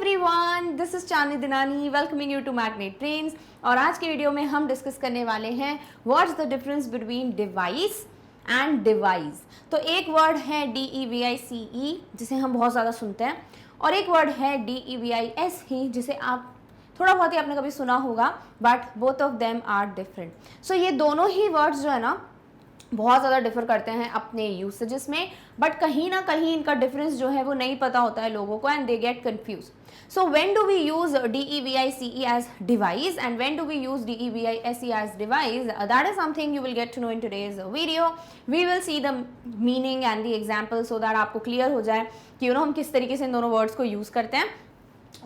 Everyone, this is Chandni Dinani welcoming you to magnet trains. और आज के वीडियो में हम डिस्कस करने वाले हैं what's the difference between device and device. तो एक वर्ड है DEVICE जिसे हम बहुत ज़्यादा सुनते हैं, और एक वर्ड है DEVISE जिसे आप थोड़ा बहुत ही आपने कभी सुना होगा, but both of them are different. So ये दोनों ही वर्ड्स जो है ना बहुत ज़्यादा डिफर करते हैं अपने यूसेजेस में, बट कहीं ना कहीं इनका डिफरेंस जो है वो नहीं पता होता है लोगों को, and they get confuse. So when do we use DEVICE as device and when do we use DEVISE as device, that is something you will get to know in today's video. We will see the meaning and the example so that आपको clear हो जाए कि हम किस तरीके से इन दोनों words को यूज करते हैं।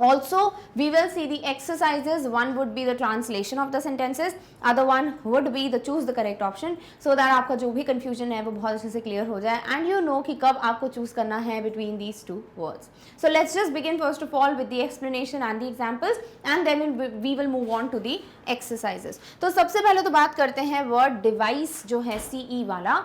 Also, we will see the exercises. One would be the translation of the sentences, other one would be the choose the correct option, so that आपका जो भी confusion है वो बहुत अच्छे से clear हो जाए, and you know कि कब आपको choose करना है between these two words. So let's just begin first of all with the explanation and the examples, and then we will move on to the exercises. तो सबसे पहले तो बात करते हैं word device जो है CE वाला,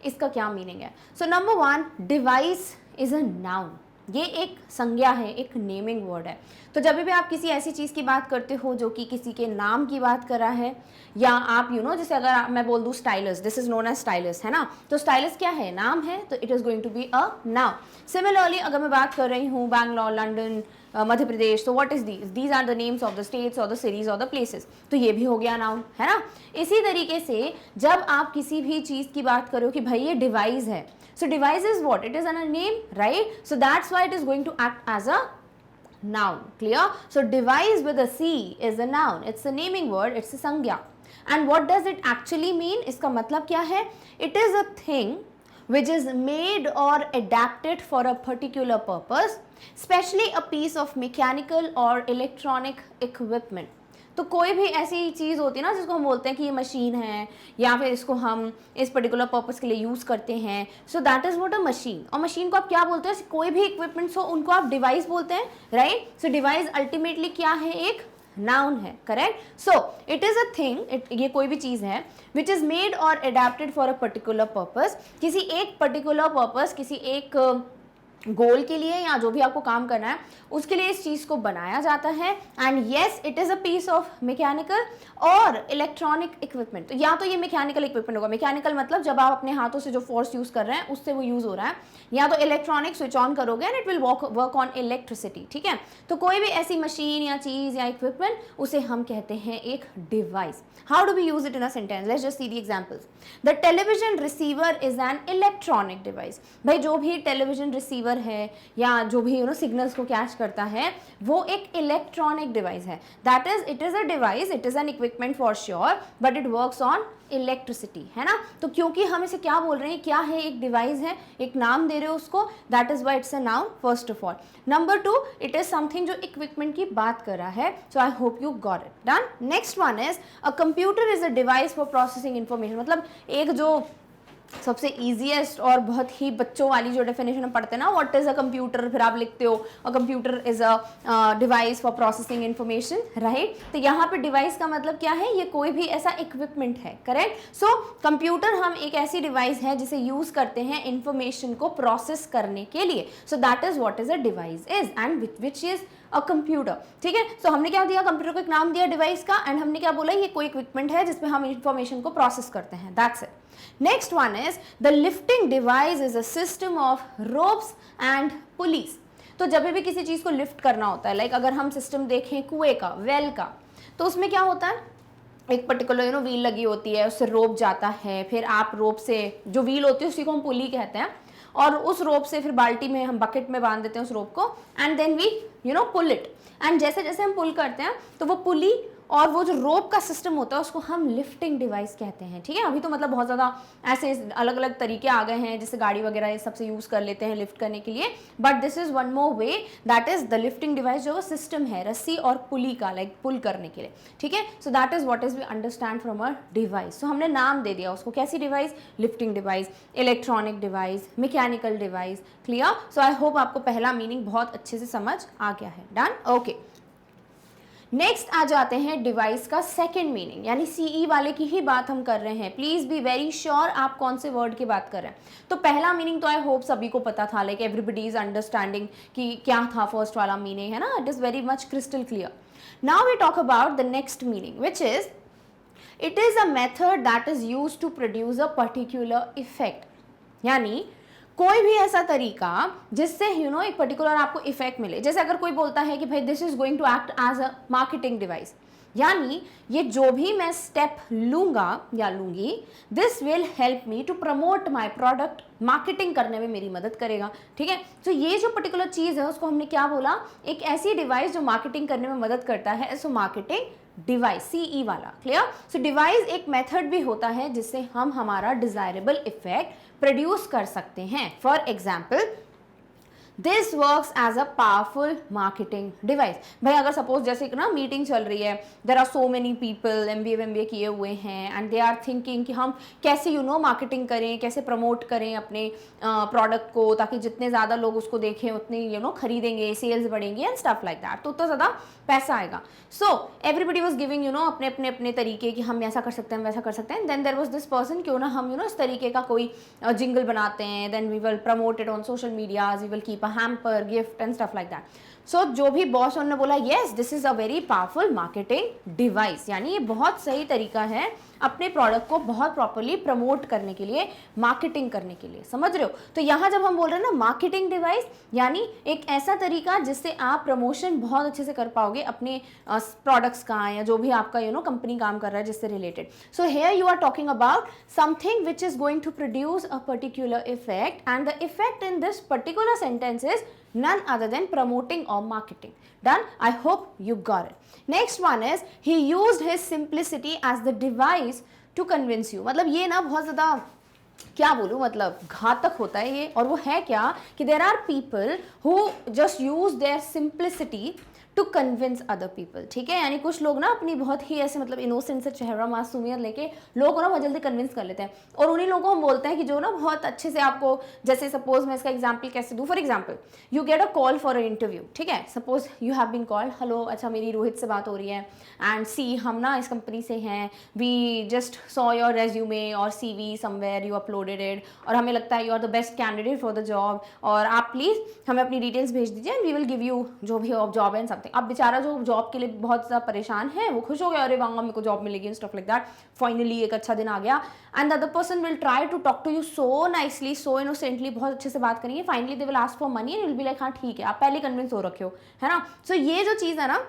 इसका क्या meaning है। So number one, device is a noun. ये एक संज्ञा है, एक नेमिंग वर्ड है। तो जब भी आप किसी ऐसी चीज़ की बात करते हो जो कि किसी के नाम की बात कर रहा है, या आप जैसे अगर मैं बोल दूँ stylus, this is known as stylus, है ना, तो स्टाइलस क्या है, नाम है, तो it is going to be a noun. Similarly अगर मैं बात कर रही हूँ बैंगलोर, लंदन, मध्य प्रदेश, तो what is these are the names of the states और द सिटीज और द प्लेसेस, तो ये भी हो गया नाउन, है ना। इसी तरीके से जब आप किसी भी चीज़ की बात करो कि भाई ये डिवाइस है, so device is what, it is a name, right? So that's why it is going to act as a noun. Clear? So device with a C is a noun, it's a naming word, it's a संज्ञा. And what does it actually mean? इसका मतलब क्या है? It is a thing which is made or adapted for a particular purpose, especially a piece of mechanical or electronic equipment. तो कोई भी ऐसी चीज़ होती है ना जिसको हम बोलते हैं कि ये मशीन है, या फिर इसको हम इस पर्टिकुलर पर्पस के लिए यूज़ करते हैं, सो that is what a machine. और मशीन को आप क्या बोलते हैं, कोई भी इक्विपमेंट्स हो उनको आप डिवाइस बोलते हैं, राइट। सो डिवाइस अल्टीमेटली क्या है, एक नाउन है, correct. So it is a thing, ये कोई भी चीज़ है विच इज़ मेड और adapted for a particular purpose, किसी एक पर्टिकुलर पर्पस, किसी एक गोल के लिए या जो भी आपको काम करना है उसके लिए इस चीज़ को बनाया जाता है। And yes, it is a piece of mechanical और इलेक्ट्रॉनिक इक्विपमेंट। तो या तो ये मैकेनिकल इक्विपमेंट होगा, मैकेनिकल मतलब जब आप अपने हाथों से जो फोर्स यूज़ कर रहे हैं उससे वो यूज़ हो रहा है, या तो इलेक्ट्रॉनिक स्विच ऑन करोगे and it will work on electricity, ठीक है। तो कोई भी ऐसी मशीन या चीज़ या इक्विपमेंट, उसे हम कहते हैं एक device. How do we use it in a sentence, let's just see the examples. The television receiver is an electronic device. भाई जो भी टेलीविजन रिसीवर है या जो भी सिग्नल्स को कैच करता है वो एक इलेक्ट्रॉनिक डिवाइस है। That is, it is a device, it is an equipment for sure, but it works on electricity, है ना। तो क्योंकि हम इसे क्या बोल रहे हैं, क्या है, एक डिवाइस है, एक नाम दे रहे हो उसको, that is why it's a noun first of all. Number two, it is something जो इक्विपमेंट की बात कर रहा है। So I hope you got it. Done. Next one is a computer is a device for processing information. मतलब एक जो सबसे ईजीएस्ट और बहुत ही बच्चों वाली जो डेफिनेशन हम पढ़ते हैं ना, व्हाट इज अ कंप्यूटर, फिर आप लिखते हो अ computer is a device for processing information, right. तो यहाँ पे डिवाइस का मतलब क्या है, ये कोई भी ऐसा इक्विपमेंट है, करेक्ट। सो कंप्यूटर हम एक ऐसी डिवाइस है जिसे यूज करते हैं इंफॉर्मेशन को प्रोसेस करने के लिए। So that is what is a device is, and which is a computer, ठीक है। सो हमने क्या दिया, कंप्यूटर को एक नाम दिया डिवाइस का, एंड हमने क्या बोला, ये कोई इक्विपमेंट है जिसमें हम इंफॉर्मेशन को प्रोसेस करते हैं, that's it. Next one is the lifting device is a system of ropes and pulleys. तो जब भी किसी चीज़ को लिफ्ट करना होता है, लाइक अगर हम सिस्टम देखें कुएं का, वेल का, तो उसमें क्या होता है, एक पर्टिकुलर व्हील लगी होती है, उससे रोप जाता है, फिर आप रोप से जो व्हील होती है उसी को हम पुली कहते हैं, और उस रोप से फिर बाल्टी में हम बकेट में बांध देते हैं उस रोप को, and then we pull it. And जैसे जैसे हम पुल करते हैं तो वो पुली और वो जो रोप का सिस्टम होता है उसको हम लिफ्टिंग डिवाइस कहते हैं, ठीक है। अभी तो मतलब बहुत ज़्यादा ऐसे अलग अलग तरीके आ गए हैं, जैसे गाड़ी वगैरह ये सबसे यूज़ कर लेते हैं लिफ्ट करने के लिए, but this is one more way, that is the lifting device, जो सिस्टम है रस्सी और पुली का, लाइक पुल करने के लिए, ठीक है। So that is what is we understand from a device. So हमने नाम दे दिया उसको, कैसी device, lifting device, electronic device, mechanical device, clear. So I hope आपको पहला मीनिंग बहुत अच्छे से समझ आ गया है। Done, okay. नेक्स्ट आ जाते हैं डिवाइस का सेकंड मीनिंग, यानी सीई वाले की ही बात हम कर रहे हैं। प्लीज बी वेरी श्योर आप कौन से वर्ड की बात कर रहे हैं। तो पहला मीनिंग तो आई होप सभी को पता था, लाइक एवरीबडी इज अंडरस्टैंडिंग कि क्या था फर्स्ट वाला मीनिंग, है ना, it is very much crystal clear. Now we talk about the next meaning which is it is a method that is used to produce a particular effect, यानी कोई भी ऐसा तरीका जिससे एक पर्टिकुलर आपको इफेक्ट मिले। जैसे अगर कोई बोलता है कि भाई this is going to act as a marketing device, यानी ये जो भी मैं स्टेप लूंगा या लूंगी, this will help me to promote my product, marketing करने में मेरी मदद करेगा। ठीक है, तो ये जो पर्टिकुलर चीज है उसको हमने क्या बोला, एक ऐसी डिवाइस जो मार्केटिंग करने में मदद करता है, सो मार्केटिंग डिवाइस, सीई वाला। क्लियर? सो डिवाइस एक मेथड भी होता है जिससे हम हमारा डिजायरेबल इफेक्ट प्रोड्यूस कर सकते हैं। For example this works as a powerful marketing device. भाई अगर सपोज जैसे ना मीटिंग चल रही है, there are so many people MBA किए हुए हैं एंड दे आर थिंकिंग कि हम कैसे मार्केटिंग करें, कैसे प्रमोट करें अपने प्रोडक्ट को, ताकि जितने ज़्यादा लोग उसको देखें उतने खरीदेंगे, सेल्स बढ़ेंगे एंड स्टफ लाइक दैट, तो उतना ज़्यादा पैसा आएगा। सो एवरीबडी वॉज गिविंग अपने अपने अपने तरीके कि हम ऐसा कर सकते हैं, वैसा कर सकते हैं। Then there was this person, क्यों ना हम इस तरीके का कोई जिंगल बनाते हैं, then we will promote it on social medias, we will keep hamper, gift and stuff like that. So जो भी बॉस ने बोला yes this is a very powerful marketing device, यानी ये बहुत सही तरीका है अपने प्रोडक्ट को बहुत प्रॉपरली प्रमोट करने के लिए, मार्केटिंग करने के लिए। समझ रहे हो? तो यहाँ जब हम बोल रहे हैं ना मार्केटिंग डिवाइस, यानी एक ऐसा तरीका जिससे आप प्रमोशन बहुत अच्छे से कर पाओगे अपने प्रोडक्ट्स का, या जो भी आपका कंपनी काम कर रहा है जिससे related. So here you are talking about something which is going to produce a particular effect, and the effect in this particular sentence is none other than promoting or marketing. Done? I hope you got it. Next one is he used his simplicity as the device to convince you. मतलब ये ना बहुत ज़्यादा क्या बोलूँ, मतलब घातक होता है ये। और वो है क्या कि there are people who just use their simplicity to convince other people. ठीक है, यानी कुछ लोग ना अपनी बहुत ही ऐसे मतलब इनोसेंट से चेहरा, मासूमियत लेके लोगों को ना बहुत जल्दी कन्विंस कर लेते हैं, और उन्हीं लोगों को हम बोलते हैं कि जो ना बहुत अच्छे से आपको, जैसे सपोज मैं इसका एग्जांपल कैसे दूँ, for example you get a call for a interview. ठीक है, suppose you have been called, hello अच्छा मेरी रोहित से बात हो रही है एंड सी हम ना इस कंपनी से हैं, we just saw your resume और CV somewhere you uploaded it, और हमें लगता है you are the best candidate for the job, और आप प्लीज़ हमें अपनी डिटेल्स भेज दीजिए and we will give you जो भी जॉब एंड समथिंग। अब बेचारा जो जॉब के लिए बहुत ज़्यादा परेशान है वो खुश हो गया, अरे वांगा मेरे को जॉब मिलेगी स्टफ लाइक दैट, फाइनली एक अच्छा दिन आ गया। And the other person will try to talk to you so nicely, so innocently, बहुत अच्छे से बात करेंगे। Finally they will ask for money and will be like हाँ ठीक है, आप पहले कन्विंस हो रखे हो, है ना। सो ये जो चीज़ है ना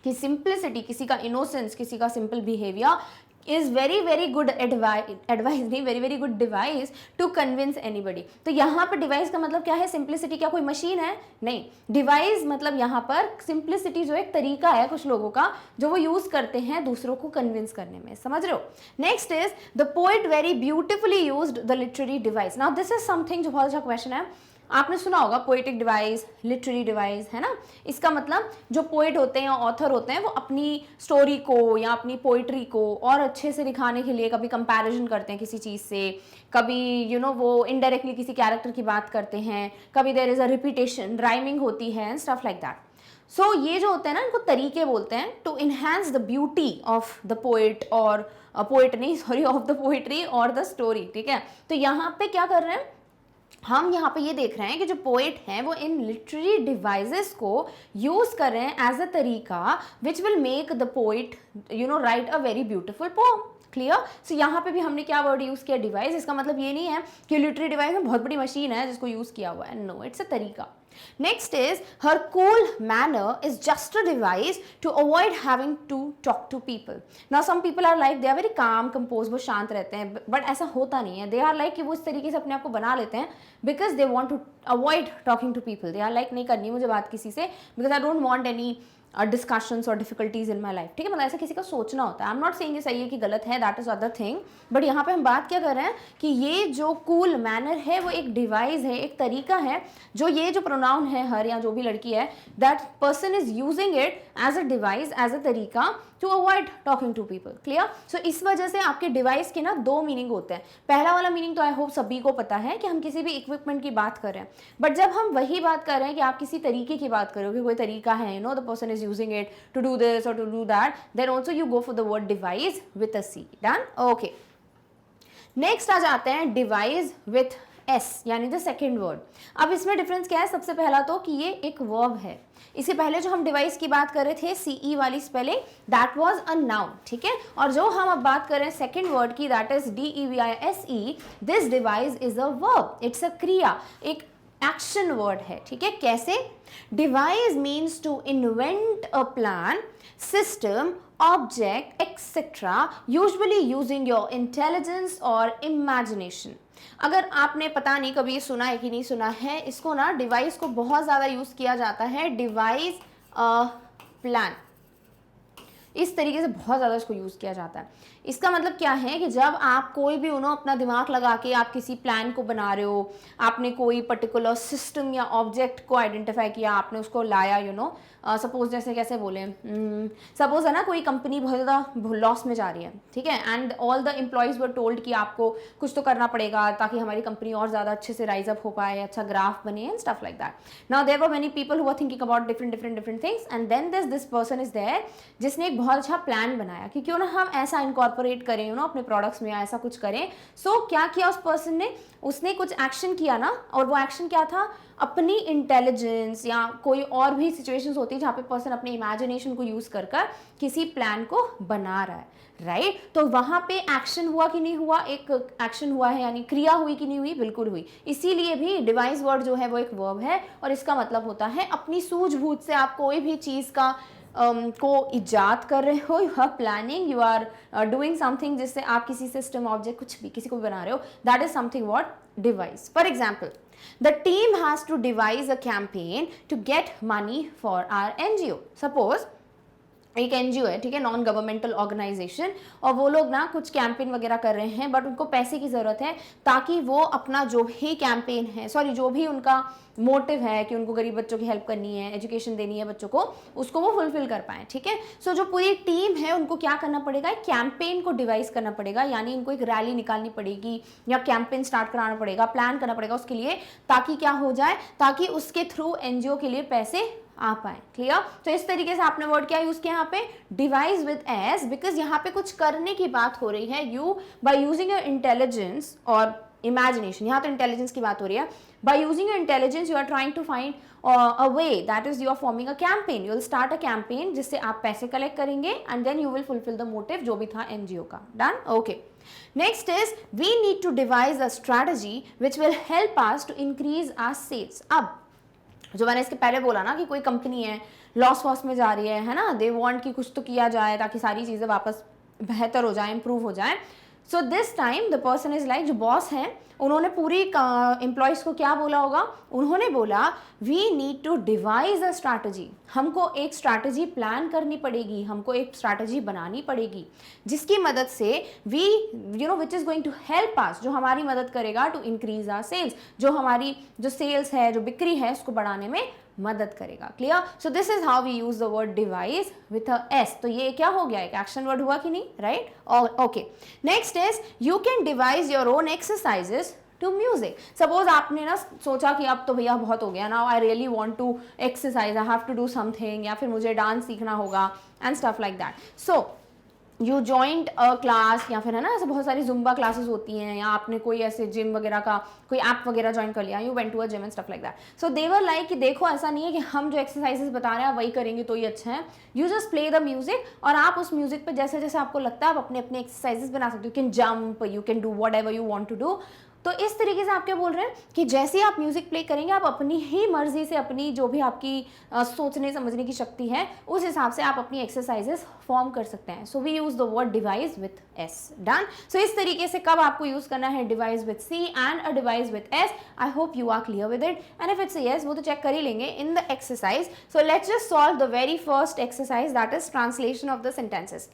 कि सिंप्लिसिटी, किसी का इनोसेंस, किसी का simple behaviour is very good advice नहीं, very good device to convince anybody। तो यहाँ पर डिवाइस का मतलब क्या है, सिंप्लिसिटी क्या कोई मशीन है? नहीं, डिवाइस मतलब यहाँ पर सिंप्लिसिटी जो एक तरीका है कुछ लोगों का जो वो यूज करते हैं दूसरों को कन्विंस करने में। समझ रहे हो? Next is the poet very beautifully used the literary device. Now this is something जो बहुत अच्छा क्वेश्चन है, आपने सुना होगा पोएटिक डिवाइस, लिटरेरी डिवाइस, है ना। इसका मतलब जो पोएट होते हैं, ऑथर होते हैं, वो अपनी स्टोरी को या अपनी पोइट्री को और अच्छे से दिखाने के लिए कभी कंपैरिजन करते हैं किसी चीज़ से, कभी वो इनडायरेक्टली किसी कैरेक्टर की बात करते हैं, कभी there is a repetition, rhyming होती है, स्टफ लाइक दैट। सो ये जो होते हैं ना, इनको तरीके बोलते हैं to enhance the beauty of the poet, और पोएट नहीं सॉरी, ऑफ द पोइट्री और द स्टोरी। ठीक है, तो यहाँ पे क्या कर रहे हैं हम, यहाँ पे ये देख रहे हैं कि जो पोएट हैं वो इन लिटरेरी डिवाइसेस को यूज कर रहे हैं एज अ तरीका which will make the poet write a very beautiful poem. Clear? So यहाँ पे भी हमने क्या वर्ड यूज किया, डिवाइस। इसका मतलब ये नहीं है कि लिटरेरी डिवाइस में बहुत बड़ी मशीन है जिसको यूज किया हुआ है, नो, इट्स अ तरीका। Next is her cool manner is just a device to avoid having to talk to people. Now some people are like they are very calm, composed, वो शांत रहते हैं, but ऐसा होता नहीं है। They are like कि वो इस तरीके से अपने आप को बना लेते हैं because they want to avoid talking to people. They are like नहीं करनी मुझे बात किसी से because I don't want any discussions और डिफिकल्टीज इन माई लाइफ। ठीक है, मतलब ऐसा किसी का सोचना होता है। आई एम नॉट सेइंग ये सही है कि गलत है, that is other thing, but यहाँ पे हम बात क्या कर रहे हैं कि ये जो कूल मैनर है वो एक डिवाइस है, एक तरीका है, जो ये जो प्रोनाउन है हर या जो भी लड़की है, that person is using it as a device, as a तरीका to avoid talking to people. Clear? So इस वजह से आपके डिवाइस के ना दो मीनिंग होते हैं। पहला वाला मीनिंग तो आई होप सभी को पता है कि हम किसी भी इक्विपमेंट की बात कर रहे हैं, बट जब हम वही बात कर रहे हैं कि आप किसी तरीके की बात करो कि कोई तरीका है, the person is is using it to do this or to do that, then also you go for the word device with a C. Done? Okay. Next आ जाते हैं डिवाइस विथ एस, यानी द सेकेंड वर्ड. अब इसमें difference क्या है? सबसे पहला तो कि ये एक वर्ब है. इससे पहले जो हम डिवाइस की बात कर रहे थे सीई वाली spelling, that was a noun, ठीक है. और जो हम अब बात कर रहे हैं सेकेंड वर्ड की, that is DEVISE, this device is a verb, it's a क्रिया, एक एक्शन वर्ड है, ठीक है. कैसे? Device means to invent a plan, system, object, etc. usually using your intelligence or imagination. अगर आपने पता नहीं कभी सुना है कि नहीं सुना है, इसको ना डिवाइस को बहुत ज़्यादा यूज़ किया जाता है. डिवाइस प्लान, इस तरीके से बहुत ज़्यादा इसको यूज़ किया जाता है. इसका मतलब क्या है कि जब आप कोई भी अपना दिमाग लगा के आप किसी प्लान को बना रहे हो, आपने कोई पर्टिकुलर सिस्टम या ऑब्जेक्ट को आइडेंटिफाई किया, आपने उसको लाया, सपोज जैसे कैसे बोले, सपोज है ना कोई कंपनी बहुत ज़्यादा लॉस में जा रही है, ठीक है, and all the employees were told कि आपको कुछ तो करना पड़ेगा ताकि हमारी कंपनी और ज़्यादा अच्छे से राइज अप हो पाए, अच्छा ग्राफ बने and stuff like that. Now there were many people who were thinking about different things, and then this person is there जिसने एक बहुत अच्छा प्लान बनाया कि क्यों ना हम ऐसा इनकॉर्पोरेट करें अपने प्रोडक्ट्स में, ऐसा कुछ करें. सो क्या किया उस पर्सन ने? उसने कुछ एक्शन किया ना, और वो एक्शन क्या था? अपनी इंटेलिजेंस या कोई और भी सिचुएशंस होती है जहाँ पे पर्सन अपने इमेजिनेशन को यूज कर किसी प्लान को बना रहा है, राइट. तो वहाँ पे एक्शन हुआ कि नहीं हुआ? एक एक्शन हुआ है, यानी क्रिया हुई कि नहीं हुई? बिल्कुल हुई. इसीलिए भी डिवाइस वर्ड जो है वो एक वर्ब है, और इसका मतलब होता है अपनी सूझबूझ से आप कोई भी चीज़ का को इजाद कर रहे हो, you are planning, you are doing something जिससे आप किसी सिस्टम, ऑब्जेक्ट, कुछ भी किसी को भी बना रहे हो, that is something what? Device. For example, the team has to devise a campaign to get money for our NGO. Suppose एक NGO है, ठीक है, नॉन गवर्नमेंटल ऑर्गेनाइजेशन, और वो लोग ना कुछ कैंपेन वगैरह कर रहे हैं, बट उनको पैसे की ज़रूरत है ताकि वो अपना जो भी कैंपेन है, जो भी उनका मोटिव है कि उनको गरीब बच्चों की हेल्प करनी है, एजुकेशन देनी है बच्चों को, उसको वो फुलफिल कर पाएँ, ठीक है. सो जो पूरी टीम है उनको क्या करना पड़ेगा? एक कैंपेन को डिवाइस करना पड़ेगा, यानी इनको एक रैली निकालनी पड़ेगी या कैंपेन स्टार्ट कराना पड़ेगा, प्लान करना पड़ेगा उसके लिए, ताकि क्या हो जाए? ताकि उसके थ्रू NGO के लिए पैसे आ पाए. क्लियर? तो इस तरीके से आपने वर्ड क्या यूज किया यहाँ पे? डिवाइस विद एस, बिकॉज यहाँ पे कुछ करने की बात हो रही है. You by using your intelligence और इमेजिनेशन, यहाँ तो इंटेलिजेंस की बात हो रही है. By using your intelligence you are trying to find a way, that is you are forming a campaign. You will start a campaign जिससे आप पैसे कलेक्ट करेंगे, and then you will fulfil the motive जो भी था NGO का. Done? Okay. Next is we need to devise a strategy which will help us to increase our sales. अब जो मैंने इसके पहले बोला ना कि कोई कंपनी है लॉस वॉस में जा रही है ना, दे वांट कि कुछ तो किया जाए ताकि सारी चीज़ें वापस बेहतर हो जाए, इंप्रूव हो जाए. So this time the person is like, जो बॉस है उन्होंने पूरी एम्प्लॉयज़ को क्या बोला होगा? उन्होंने बोला we need to devise a strategy, हमको एक स्ट्रैटेजी प्लान करनी पड़ेगी, हमको एक स्ट्रैटेजी बनानी पड़ेगी जिसकी मदद से we which is going to help us, जो हमारी मदद करेगा टू इंक्रीज आवर सेल्स, जो हमारी जो सेल्स है, जो बिक्री है, उसको बढ़ाने में मदद करेगा. Clear? So this is how we use the word device with a S. तो ये क्या हो गया? एक एक्शन वर्ड हुआ कि नहीं? Right? Okay. Next is you can devise your own exercises to music. Suppose आपने ना सोचा कि अब तो भैया बहुत हो गया, now I really want to exercise, I have to do something, या फिर मुझे डांस सीखना होगा and stuff like that. So you joined a class, या फिर है ना ऐसे बहुत सारी जुम्बा क्लासेस होती हैं, या आपने कोई ऐसे जिम वगैरह का कोई ऐप वगैरह ज्वाइन कर लिया, you went to a gym and stuff like that. So they were like कि देखो ऐसा नहीं है कि हम जो एक्सरसाइजेस बता रहे हैं वही करेंगे तो ही अच्छा है. You just play the music, और आप उस म्यूजिक पे जैसे जैसे आपको लगता है आप अपने अपने एक्सरसाइजेस बना सकते हो. You can jump, you can do whatever you want to do. तो इस तरीके से आप क्या बोल रहे हैं कि जैसे ही आप म्यूजिक प्ले करेंगे, आप अपनी ही मर्जी से, अपनी जो भी आपकी सोचने समझने की शक्ति है, उस हिसाब से आप अपनी एक्सरसाइजेस फॉर्म कर सकते हैं. So we use the word device with S. Done? So इस तरीके से कब आपको यूज करना है device with C and a device with S. I hope you are clear with it, and if it's yes, वो तो चेक कर ही लेंगे in the exercise. So let's just solve the very first exercise, that is translation of the sentences.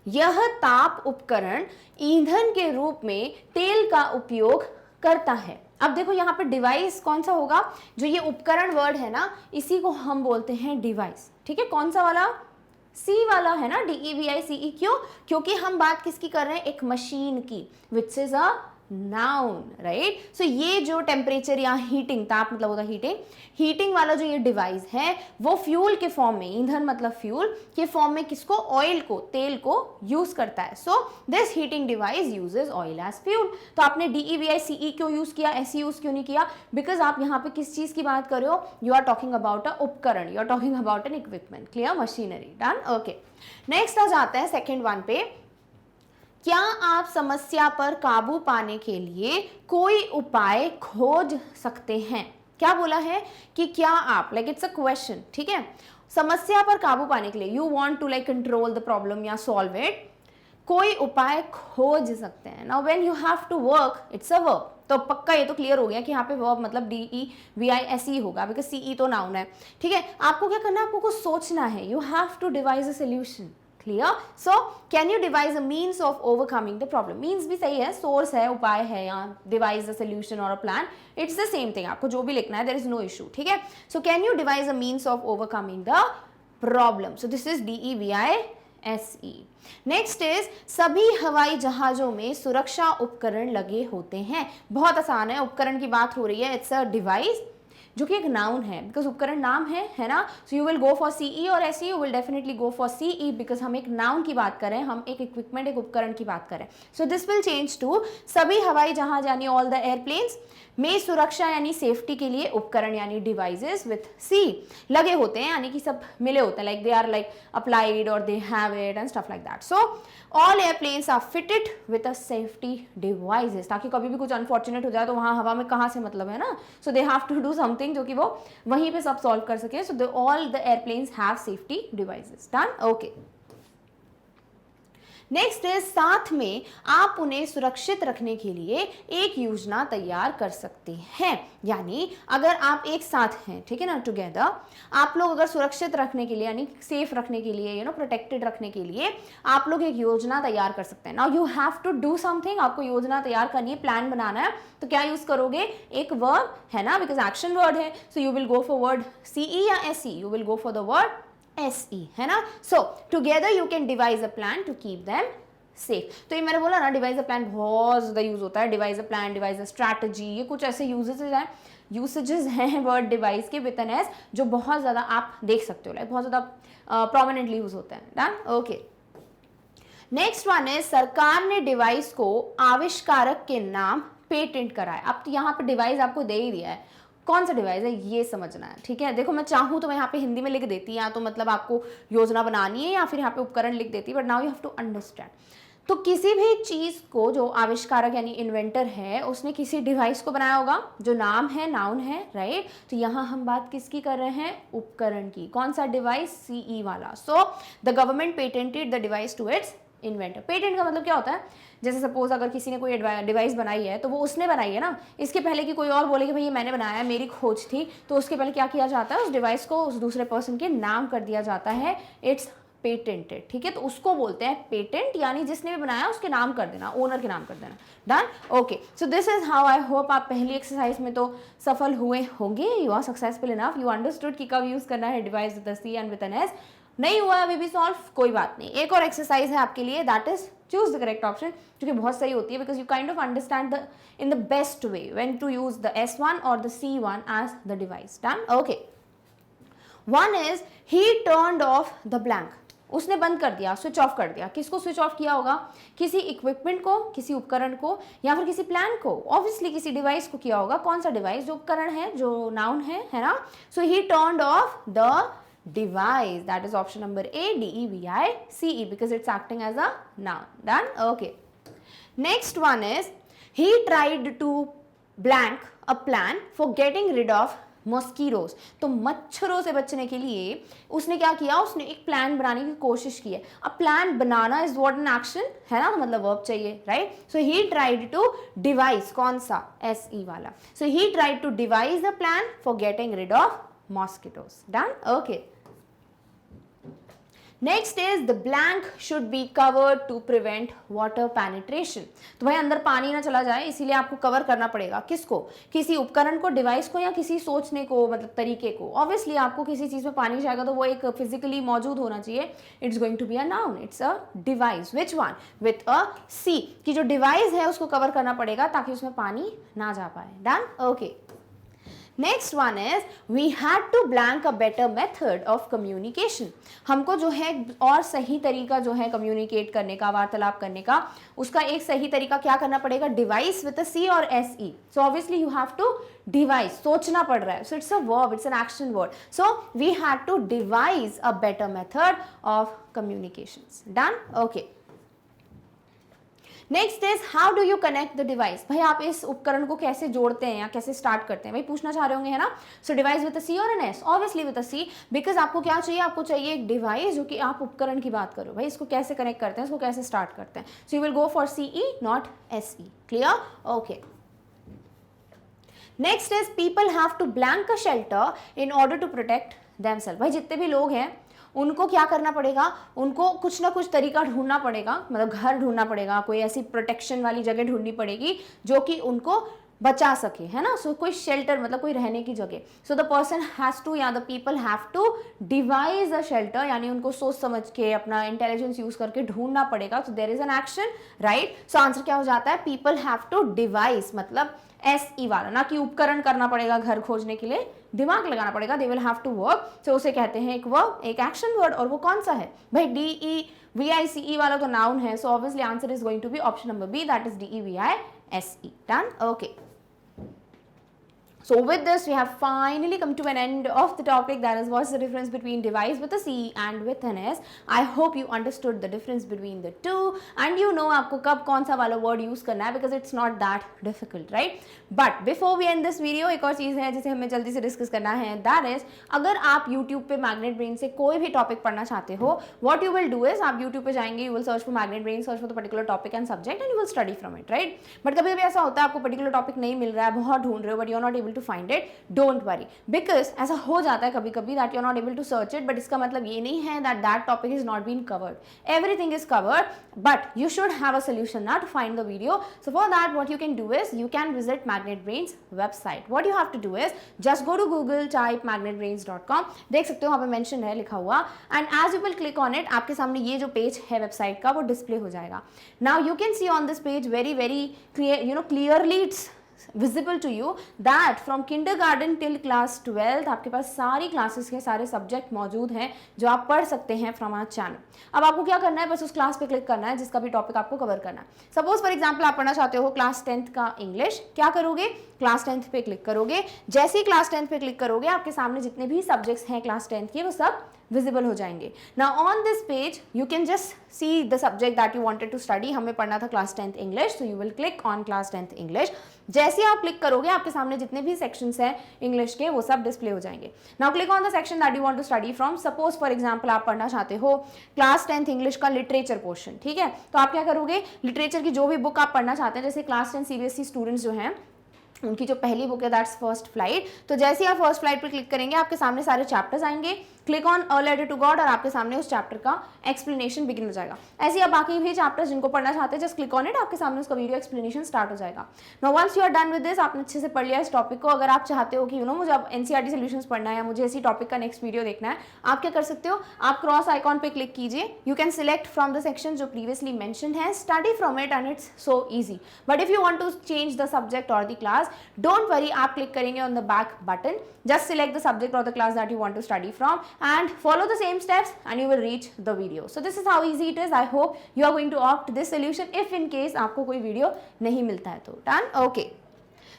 यह ताप उपकरण ईंधन के रूप में तेल का उपयोग करता है. अब देखो यहाँ पे डिवाइस कौन सा होगा? जो ये उपकरण वर्ड है ना, इसी को हम बोलते हैं डिवाइस. ठीक है? कौन सा वाला? सी वाला है ना, DEVICE. क्यों? क्योंकि हम बात किसकी कर रहे हैं? एक मशीन की, which is a noun, right. So ये जो टेम्परेचर या हीटिंग, ताप मतलब होता है हीटिंग, हीटिंग वाला जो ये डिवाइस है वो फ्यूल के फॉर्म में, ईंधन मतलब फ्यूल के फॉर्म में किसको, ऑयल को, तेल को यूज करता है। So this heating device uses oil as fuel. तो आपने DEVICE क्यों यूज किया, ऐसे यूज क्यों नहीं किया, बिकॉज आप यहाँ पे किस चीज की बात कर रहे हो, you are talking about a उपकरण, you are talking about an equipment, clear, machinery, done, okay. Next आ जाते हैं सेकेंड वन पे, क्या आप समस्या पर काबू पाने के लिए कोई उपाय खोज सकते हैं। क्या बोला है कि क्या आप, लाइक इट्स अ क्वेश्चन, ठीक है, समस्या पर काबू पाने के लिए you want to like control the problem या सॉल्व इट, कोई उपाय खोज सकते हैं। Now when you have to work, it's a verb, तो पक्का ये तो क्लियर हो गया कि यहाँ पे वर्ब मतलब DEVICE होगा, बिकॉज CE तो नाउन है, ठीक है। आपको क्या करना है, आपको कुछ सोचना है, you have to devise a solution, clear. So can you devise a means of overcoming the problem, means भी सही है, सोर्स है, उपाय है, या डिवाइज अ सोल्यूशन और a plan, it's the same thing, आपको जो भी लिखना है, देयर इज नो इशू, ठीक है। So can you devise a means of overcoming the problem, so this is DEVICE। Next is, सभी हवाई जहाजों में सुरक्षा उपकरण लगे होते हैं। बहुत आसान है, उपकरण की बात हो रही है, इट्स अ डिवाइस जो कि एक नाउन है, बिकॉज उपकरण नाम है ना। सो you will go for CE और SE, you will definitely go for CE, because हम एक नाउन की बात करें, हम एक इक्विपमेंट, एक उपकरण की बात करें। So this will change to सभी हवाई जहाज यानी ऑल द एयरप्लेन्स में सुरक्षा यानी सेफ्टी के लिए उपकरण यानी डिवाइसेस विथ C लगे होते हैं, यानी कि सब मिले होते हैं, like they are like applied और they have it and stuff like that. So all airplanes are fitted with a safety devices, ताकि कभी भी कुछ अनफॉर्चुनेट हो जाए तो वहाँ हवा में कहाँ से मतलब है ना, so they have to do something जो कि वो वहीं पे सब सॉल्व कर सके। So all the airplanes have safety devices, done, okay. Next is, साथ में आप उन्हें सुरक्षित रखने के लिए एक योजना तैयार कर सकते हैं, यानी अगर आप एक साथ हैं, ठीक है ना, टुगेदर, आप लोग अगर सुरक्षित रखने के लिए यानी सेफ रखने के लिए, प्रोटेक्टेड रखने के लिए आप लोग एक योजना तैयार कर सकते हैं। Now you have to do something, आपको योजना तैयार करनी है, प्लान बनाना है, तो क्या यूज करोगे, एक वर्ब है ना, बिकॉज एक्शन वर्ड है, so you will go for word CE या SE, you will go for the word SE, है ना। So together you can devise a plan to keep them safe. तो ये मैंने बोला ना, डिवाइज अ प्लान बहुत ज्यादा यूज होता है, devise a plan, devise a strategy, ये कुछ ऐसे यूसेजेस हैं वर्ड डिवाइस के विद एन एस, जो बहुत ज्यादा आप देख सकते हो, लाइक बहुत ज्यादा प्रोमिनेंटली यूज होता है, डन, ओके। नेक्स्ट वन है, सरकार ने डिवाइस को आविष्कारक के नाम पेटेंट कराया। अब तो यहाँ पे डिवाइस आपको दे ही दिया है, कौन सा डिवाइस है ये समझना है, ठीक है। देखो मैं चाहूँ तो मैं यहाँ पे हिंदी में लिख देती, या तो मतलब आपको योजना बनानी है, या फिर यहाँ पे उपकरण लिख देती, but now you have to understand. तो किसी भी चीज को जो आविष्कारक यानी इन्वेंटर है, उसने किसी डिवाइस को बनाया होगा, जो नाम है, नाउन है, राइट। तो यहाँ हम बात किसकी कर रहे हैं, उपकरण की। कौन सा डिवाइस, CE वाला। So the government patented the device to its inventor. Patent का मतलब क्या होता है, जैसे सपोज अगर किसी ने कोई डिवाइस बनाई है, तो वो उसने बनाई है ना, इसके पहले कि कोई और बोले कि भाई ये मैंने बनाया है, मेरी खोज थी, तो उसके पहले क्या किया जाता है, उस डिवाइस को उस दूसरे पर्सन के नाम कर दिया जाता है, इट्स पेटेंटेड, ठीक है। तो उसको बोलते हैं पेटेंट, यानी जिसने भी बनाया उसके नाम कर देना, ओनर के नाम कर देना, done, okay. So this is how, I hope आप पहली एक्सरसाइज में तो सफल हुए होंगे, you are successful enough, you understood कि कब यूज करना है device with C and with an S। नहीं हुआ अभी भी सॉल्व, कोई बात नहीं, एक और एक्सरसाइज है आपके लिए, that is choose the correct option, जो कि बहुत सही होती है, because you kind of understand the in the best way when to use the S1 और the C1 as the device, done, okay. One is, he turned off the blank, उसने बंद कर दिया, स्विच ऑफ कर दिया। किसको switch off किया होगा, किसी इक्विपमेंट को, किसी उपकरण को, या फिर किसी प्लान को, ऑब्वियसली किसी डिवाइस को किया होगा। कौन सा डिवाइस, जो उपकरण है, जो नाउन है ना। So he turned off the device, that is option number A, DEVICE, because it's acting as a noun, done, okay. Next one is, he tried to blank a plan for getting rid of mosquitoes, तो मच्छरों से बचने के लिए उसने क्या किया, उसने एक प्लान बनाने की कोशिश की है। अब प्लान बनाना इज व्हाट एन एक्शन है ना, मतलब वर्ब चाहिए, right. So he tried to device, कौन सा, SE वाला। So he tried to device a plan for getting rid of mosquitoes, done, okay. Next is the blank should be covered to prevent water penetration. तो भाई अंदर पानी ना चला जाए इसीलिए आपको कवर करना पड़ेगा, किसको, किसी उपकरण को, डिवाइस को, या किसी सोचने को, मतलब तरीके को। ऑब्वियसली आपको किसी चीज में पानी जाएगा तो वो एक फिजिकली मौजूद होना चाहिए। It's going to be a noun, it's a device. Which one? With a C, कि जो डिवाइस है उसको कवर करना पड़ेगा ताकि उसमें पानी ना जा पाए। Done, okay. Next one is we had to blank a better method of communication. हमको जो है और सही तरीका जो है कम्युनिकेट करने का, वार्तालाप करने का, उसका एक सही तरीका क्या करना पड़ेगा? डिवाइस विद अ सी और S E. So obviously you have to devise, सोचना पड़ रहा है, so it's a verb, it's an action word. So we had to device a better method of communication. Done, okay. Next is how do you connect the device. भाई आप इस उपकरण को कैसे जोड़ते हैं या कैसे स्टार्ट करते हैं, भाई पूछना चाह रहे होंगे, है ना। सो डिवाइस विद अ सी और an S, obviously with a C, because आपको क्या चाहिए? आपको चाहिए एक डिवाइस जो कि आप उपकरण की बात करो, भाई इसको कैसे कनेक्ट करते हैं, इसको कैसे स्टार्ट करते हैं। So you will go for C E not S E. Clear, okay. Next is people have to blank a shelter in order to protect themselves. भाई जितने भी लोग हैं उनको क्या करना पड़ेगा? उनको कुछ ना कुछ तरीका ढूंढना पड़ेगा, मतलब घर ढूंढना पड़ेगा, कोई ऐसी प्रोटेक्शन वाली जगह ढूंढनी पड़ेगी जो कि उनको बचा सके, है ना। सो कोई शेल्टर, मतलब कोई रहने की जगह। So the person has to, या the people have to devise a shelter, यानी उनको सोच समझ के अपना इंटेलिजेंस यूज करके ढूंढना पड़ेगा। So there is an action, right. So answer क्या हो जाता है? पीपल हैव टू डिवाइस, मतलब एस ई वाला, ना कि उपकरण करना पड़ेगा घर खोजने के लिए, दिमाग लगाना पड़ेगा। They will have to work. So उसे कहते हैं एक वर्ब, एक एक्शन वर्ड, और वो कौन सा है भाई? डी ई वी आई सी ई वाला तो नाउन है। So obviously answer is going to be option number B, that is D E V I S E. Done, okay. So with this we have finally come to an end of the topic, that is what's the difference between device with a C and with an S. I hope you understood the difference between the two and you know आपको कब कौन सा वाला word use करना है, because it's not that difficult, right? But before we end this video, एक और चीज़ है जिसे हमें जल्दी से डिस्कस करना है, that is अगर आप YouTube पे मैग्नेट ब्रेन से कोई भी टॉपिक पढ़ना चाहते हो, what you will do is आप YouTube पे जाएंगे, you will search for magnet brain, search for the particular topic and subject and you will study from it, right? But कभी कभी ऐसा होता है आपको पर्टिकुलर टॉपिक नहीं मिल रहा है, बहुत ढूंढ रहे हो, but you are not able to find it. Don't worry, because ऐसा हो जाता है कभी कभी that you are not able to search it, but इसका मतलब ये नहीं है that that topic is not been covered. Everything is covered, but you should have a solution now to find the video. So for that what you can do is you can visit Magnet Brains website. What you have to do is just go to Google, type magnetbrains.com, देख सकते हो वहाँ पे mention है लिखा हुआ, and as you will click on it आपके सामने ये जो पेज है वेबसाइट का वो डिस्प्ले हो जाएगा. Now you can see on this page very clear, clearly it's visible to you that from kindergarten till class 12th आपके पास सारी क्लासेस के सारे सब्जेक्ट मौजूद हैं जो आप पढ़ सकते हैं फ्रॉम आवर चैनल. अब आपको क्या करना है, बस उस क्लास पे क्लिक करना है जिसका भी टॉपिक आपको कवर करना है. सपोज फॉर एग्जांपल आप पढ़ना चाहते हो क्लास 10th का इंग्लिश, क्या करोगे, क्लास 10th पे क्लिक करोगे. जैसे ही क्लास 10th पे क्लिक करोगे आपके सामने जितने भी सब्जेक्ट्स हैं क्लास 10th के वो सब विजिबल हो जाएंगे. Now on this page you can just see the subject that you wanted to study. हमें पढ़ना था class 10th English, so you will click on class 10th English. जैसे आप क्लिक करोगे आपके सामने जितने भी सेक्शंस हैं इंग्लिश के वो सब डिस्प्ले हो जाएंगे. Now click on the section that you want to study from. Suppose for example आप पढ़ना चाहते हो क्लास 10th इंग्लिश का लिटरेचर पोर्शन, ठीक है. तो आप क्या करोगे, लिटरेचर की जो भी बुक आप पढ़ना चाहते हैं, जैसे क्लास 10 सीबीएसई स्टूडेंट्स जो हैं उनकी जो पहली बुक है दैट्स फर्स्ट फ्लाइट. तो जैसे ही आप फर्स्ट फ्लाइट पर क्लिक करेंगे आपके सामने सारे चैप्टर्स आएंगे. Click on a letter to God और आपके सामने उस चैप्टर का एक्सप्लेनेशन बिगिन हो जाएगा. ऐसे ही आप बाकी भी चैप्टर्स जिनको पढ़ना चाहते हैं जस्ट क्लिक ऑन इट, आपके सामने उसका वीडियो एक्सप्लेनेशन स्टार्ट हो जाएगा. Now once you are done with this, आपने अच्छे से पढ़ लिया इस टॉपिक को. अगर आप चाहते हो कि मुझे अब एनसीईआरटी सॉल्यूशंस पढ़ना है या मुझे इसी टॉपिक का नेक्स्ट वीडियो देखना है, आप क्या कर सकते हो, आप क्रॉस आइकॉन पे क्लिक कीजिए. You can select from the section जो प्रीवियसली मेंशन्ड है, study from it and it's so easy. But if you want to change the subject और द क्लास, डोंट वरी, आप क्लिक करेंगे on the back button, just select the subject or the class that you want to study from and follow the same steps and you will reach the video. So this is how easy it is. I hope you are going to opt this solution if in case आपको कोई video नहीं मिलता है तो. Done? Okay.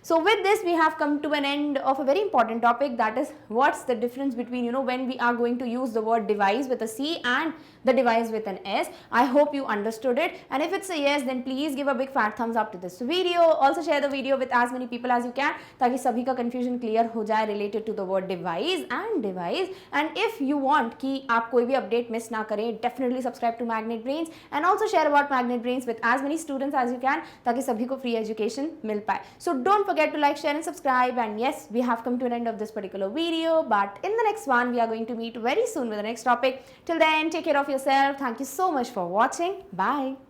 So with this we have come to an end of a very important topic, that is what's the difference between when we are going to use the word device with a C and the device with an S. I hope you understood it, and if it's a yes then please give a big fat thumbs up to this video. Also share the video with as many people as you can ताकि सभी का confusion clear हो जाए related to the word device and device. And if you want कि आप कोई भी update miss ना करें, definitely subscribe to Magnet Brains and also share about Magnet Brains with as many students as you can ताकि सभी को free education मिल पाए. So don't forget forget to like, share and subscribe. And yes, we have come to an end of this particular video, but in the next one we are going to meet very soon with the next topic. Till then, take care of yourself. Thank you so much for watching. Bye.